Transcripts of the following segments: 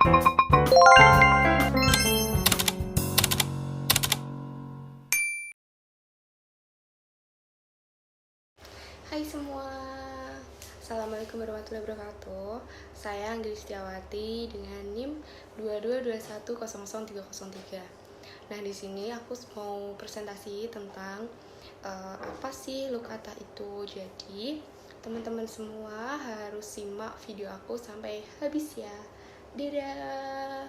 Hai semua, Assalamualaikum warahmatullahi wabarakatuh. Saya Anggi Setiawati dengan NIM 2221000303. Nah, di sini aku mau presentasi tentang apa sih Lukata itu. Jadi, teman-teman semua harus simak video aku sampai habis ya. Dadah.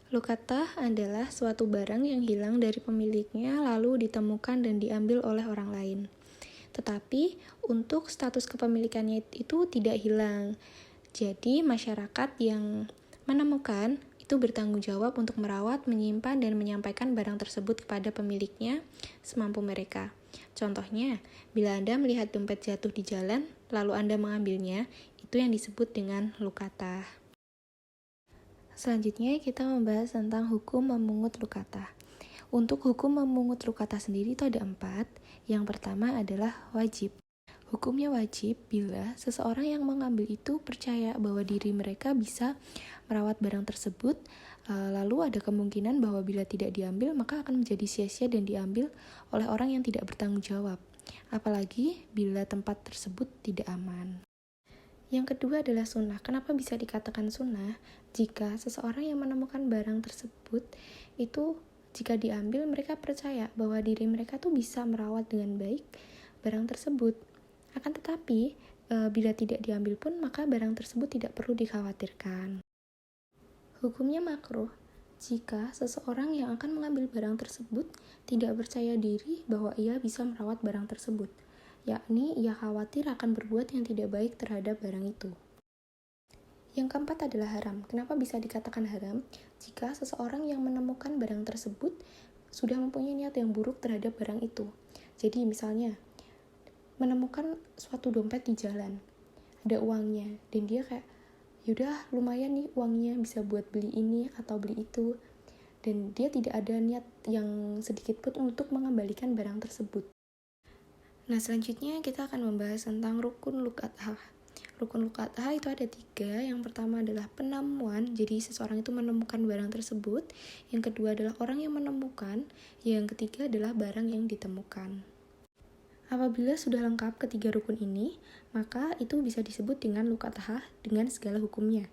Lukata adalah suatu barang yang hilang dari pemiliknya lalu ditemukan dan diambil oleh orang lain. Tetapi untuk status kepemilikannya itu tidak hilang. Jadi masyarakat yang menemukan itu bertanggung jawab untuk merawat, menyimpan, dan menyampaikan barang tersebut kepada pemiliknya semampu mereka. Contohnya, bila Anda melihat dompet jatuh di jalan, lalu Anda mengambilnya, itu yang disebut dengan lukata. Selanjutnya kita membahas tentang hukum memungut lukata. Untuk hukum memungut lukata sendiri itu ada 4. Yang pertama adalah wajib. Hukumnya wajib bila seseorang yang mengambil itu percaya bahwa diri mereka bisa merawat barang tersebut, lalu ada kemungkinan bahwa bila tidak diambil maka akan menjadi sia-sia dan diambil oleh orang yang tidak bertanggung jawab. Apalagi bila tempat tersebut tidak aman. Yang kedua adalah sunnah. Kenapa bisa dikatakan sunnah? Jika seseorang yang menemukan barang tersebut, itu jika diambil mereka percaya bahwa diri mereka tuh bisa merawat dengan baik barang tersebut. Akan tetapi, bila tidak diambil pun maka barang tersebut tidak perlu dikhawatirkan. Hukumnya makruh. Jika seseorang yang akan mengambil barang tersebut tidak percaya diri bahwa ia bisa merawat barang tersebut, yakni ia khawatir akan berbuat yang tidak baik terhadap barang itu. Yang keempat adalah haram. Kenapa bisa dikatakan haram? Jika seseorang yang menemukan barang tersebut sudah mempunyai niat yang buruk terhadap barang itu. Jadi misalnya, menemukan suatu dompet di jalan, ada uangnya, dan dia kayak, yaudah lumayan nih uangnya bisa buat beli ini atau beli itu. Dan dia tidak ada niat yang sedikit pun untuk mengembalikan barang tersebut. Nah, selanjutnya kita akan membahas tentang rukun lukatah. Rukun lukatah itu ada 3. Yang pertama adalah penemuan, jadi seseorang itu menemukan barang tersebut. Yang kedua adalah orang yang menemukan. Yang ketiga adalah barang yang ditemukan. Apabila sudah lengkap ketiga rukun ini, maka itu bisa disebut dengan lukatah dengan segala hukumnya.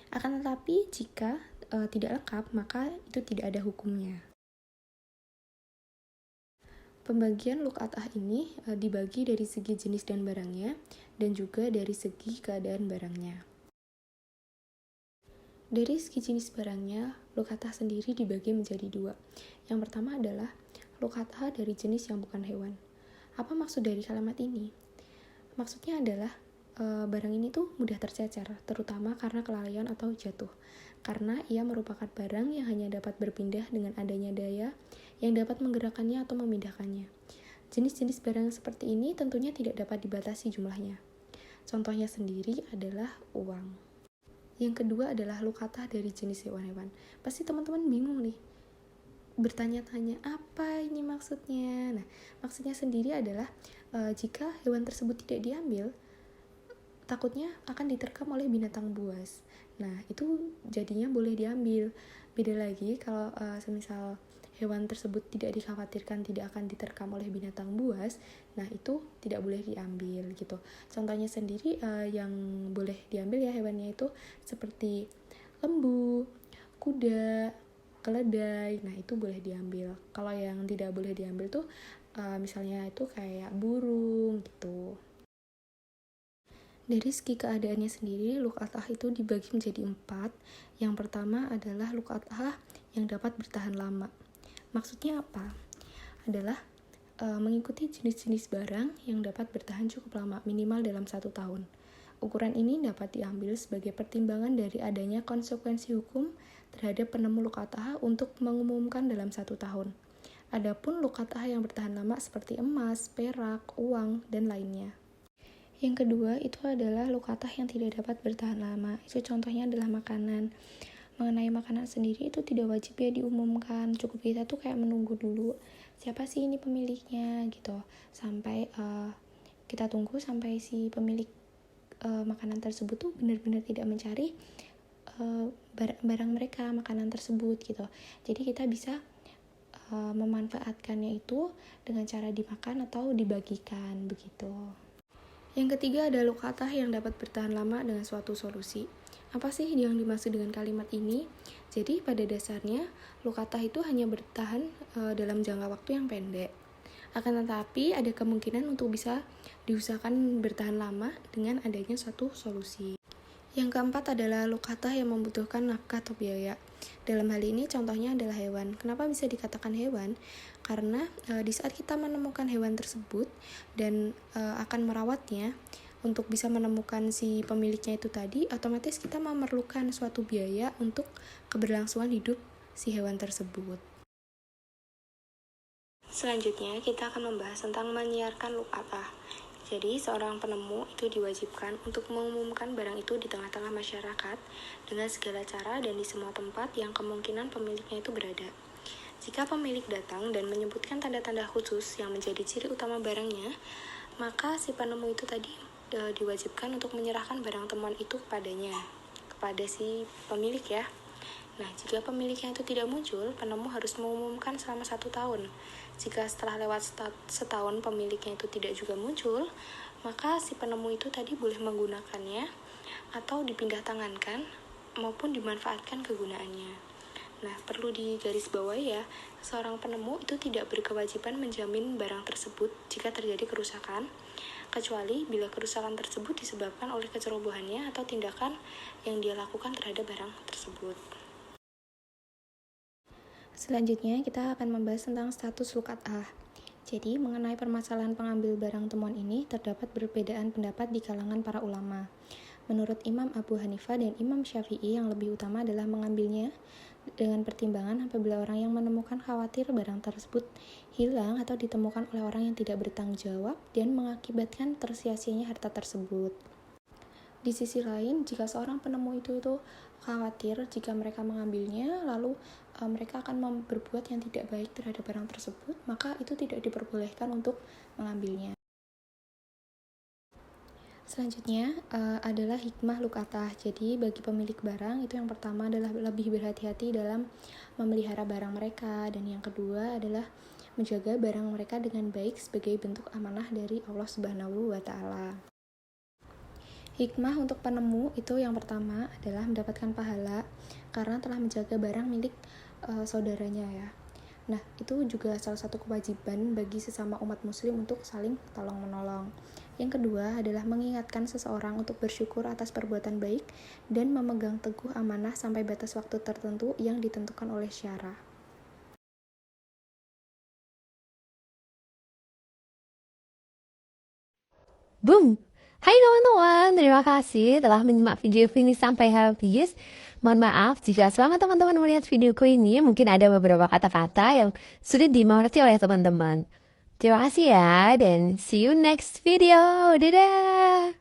Akan tetapi jika tidak lengkap, maka itu tidak ada hukumnya. Pembagian lukatah ini dibagi dari segi jenis dan barangnya, dan juga dari segi keadaan barangnya. Dari segi jenis barangnya, lukatah sendiri dibagi menjadi 2. Yang pertama adalah lukatah dari jenis yang bukan hewan. Apa maksud dari kalimat ini? Maksudnya adalah barang ini tuh mudah tercecer, terutama karena kelalaian atau jatuh. Karena ia merupakan barang yang hanya dapat berpindah dengan adanya daya yang dapat menggerakkannya atau memindahkannya. Jenis-jenis barang seperti ini tentunya tidak dapat dibatasi jumlahnya. Contohnya sendiri adalah uang. Yang kedua adalah lukatah dari jenis hewan-hewan. Pasti teman-teman bingung nih, bertanya-tanya apa ini maksudnya. Nah, maksudnya sendiri adalah jika hewan tersebut tidak diambil, takutnya akan diterkam oleh binatang buas. Nah, itu jadinya boleh diambil. Beda lagi kalau semisal hewan tersebut tidak dikhawatirkan tidak akan diterkam oleh binatang buas, nah itu tidak boleh diambil gitu. Contohnya sendiri yang boleh diambil ya hewannya itu seperti lembu, kuda, keledai, nah itu boleh diambil. Kalau yang tidak boleh diambil tuh misalnya itu kayak burung gitu. Dari segi keadaannya sendiri, lukatah itu dibagi menjadi 4. Yang pertama adalah lukatah yang dapat bertahan lama. Maksudnya apa? Adalah mengikuti jenis-jenis barang yang dapat bertahan cukup lama, minimal dalam 1 tahun. Ukuran ini dapat diambil sebagai pertimbangan dari adanya konsekuensi hukum terhadap penemu lukatah untuk mengumumkan dalam 1 tahun. Adapun lukatah yang bertahan lama seperti emas, perak, uang, dan lainnya. Yang kedua itu adalah lukatah yang tidak dapat bertahan lama. Itu contohnya adalah makanan. Mengenai makanan sendiri itu tidak wajib ya diumumkan. Cukup kita tuh kayak menunggu dulu siapa sih ini pemiliknya gitu. Sampai kita tunggu sampai si pemilik makanan tersebut tuh benar-benar tidak mencari barang mereka, makanan tersebut gitu. Jadi kita bisa memanfaatkannya itu dengan cara dimakan atau dibagikan begitu. Yang ketiga ada lukatah yang dapat bertahan lama dengan suatu solusi. Apa sih yang dimaksud dengan kalimat ini? Jadi pada dasarnya lukatah itu hanya bertahan dalam jangka waktu yang pendek. Akan tetapi ada kemungkinan untuk bisa diusahakan bertahan lama dengan adanya suatu solusi. Yang keempat adalah lukatah yang membutuhkan nafkah atau biaya. Dalam hal ini contohnya adalah hewan. Kenapa bisa dikatakan hewan? Karena di saat kita menemukan hewan tersebut dan akan merawatnya untuk bisa menemukan si pemiliknya itu tadi, otomatis kita memerlukan suatu biaya untuk keberlangsungan hidup si hewan tersebut. Selanjutnya kita akan membahas tentang menyiarkan lukatah. Jadi, seorang penemu itu diwajibkan untuk mengumumkan barang itu di tengah-tengah masyarakat dengan segala cara dan di semua tempat yang kemungkinan pemiliknya itu berada. Jika pemilik datang dan menyebutkan tanda-tanda khusus yang menjadi ciri utama barangnya, maka si penemu itu tadi diwajibkan untuk menyerahkan barang temuan itu kepada si pemilik ya. Nah, jika pemiliknya itu tidak muncul, penemu harus mengumumkan selama 1 tahun. Jika setelah lewat setahun pemiliknya itu tidak juga muncul, maka si penemu itu tadi boleh menggunakannya atau dipindah tangankan maupun dimanfaatkan kegunaannya. Nah, perlu digarisbawahi ya, seorang penemu itu tidak berkewajiban menjamin barang tersebut jika terjadi kerusakan, kecuali bila kerusakan tersebut disebabkan oleh kecerobohannya atau tindakan yang dia lakukan terhadap barang tersebut. Selanjutnya, kita akan membahas tentang status lukatah. Jadi, mengenai permasalahan pengambil barang temuan ini, terdapat perbedaan pendapat di kalangan para ulama. Menurut Imam Abu Hanifah dan Imam Syafi'i, yang lebih utama adalah mengambilnya dengan pertimbangan apabila orang yang menemukan khawatir barang tersebut hilang atau ditemukan oleh orang yang tidak bertanggung jawab dan mengakibatkan tersia-sianya harta tersebut. Di sisi lain, jika seorang penemu itu khawatir jika mereka mengambilnya, lalu mereka akan berbuat yang tidak baik terhadap barang tersebut, maka itu tidak diperbolehkan untuk mengambilnya. Selanjutnya adalah hikmah lukatah. Jadi bagi pemilik barang itu yang pertama adalah lebih berhati-hati dalam memelihara barang mereka, dan yang kedua adalah menjaga barang mereka dengan baik sebagai bentuk amanah dari Allah Subhanahu wa Ta'ala. Hikmah untuk penemu itu yang pertama adalah mendapatkan pahala karena telah menjaga barang milik saudaranya ya. Nah, itu juga salah satu kewajiban bagi sesama umat muslim untuk saling tolong-menolong. Yang kedua adalah mengingatkan seseorang untuk bersyukur atas perbuatan baik dan memegang teguh amanah sampai batas waktu tertentu yang ditentukan oleh syara. Boom! Hai teman-teman, terima kasih telah menyimak video ini sampai habis. Mohon maaf jika selama teman-teman melihat videoku ini mungkin ada beberapa kata-kata yang sulit dimengerti oleh teman-teman. Terima kasih ya, dan see you next video. Dadah!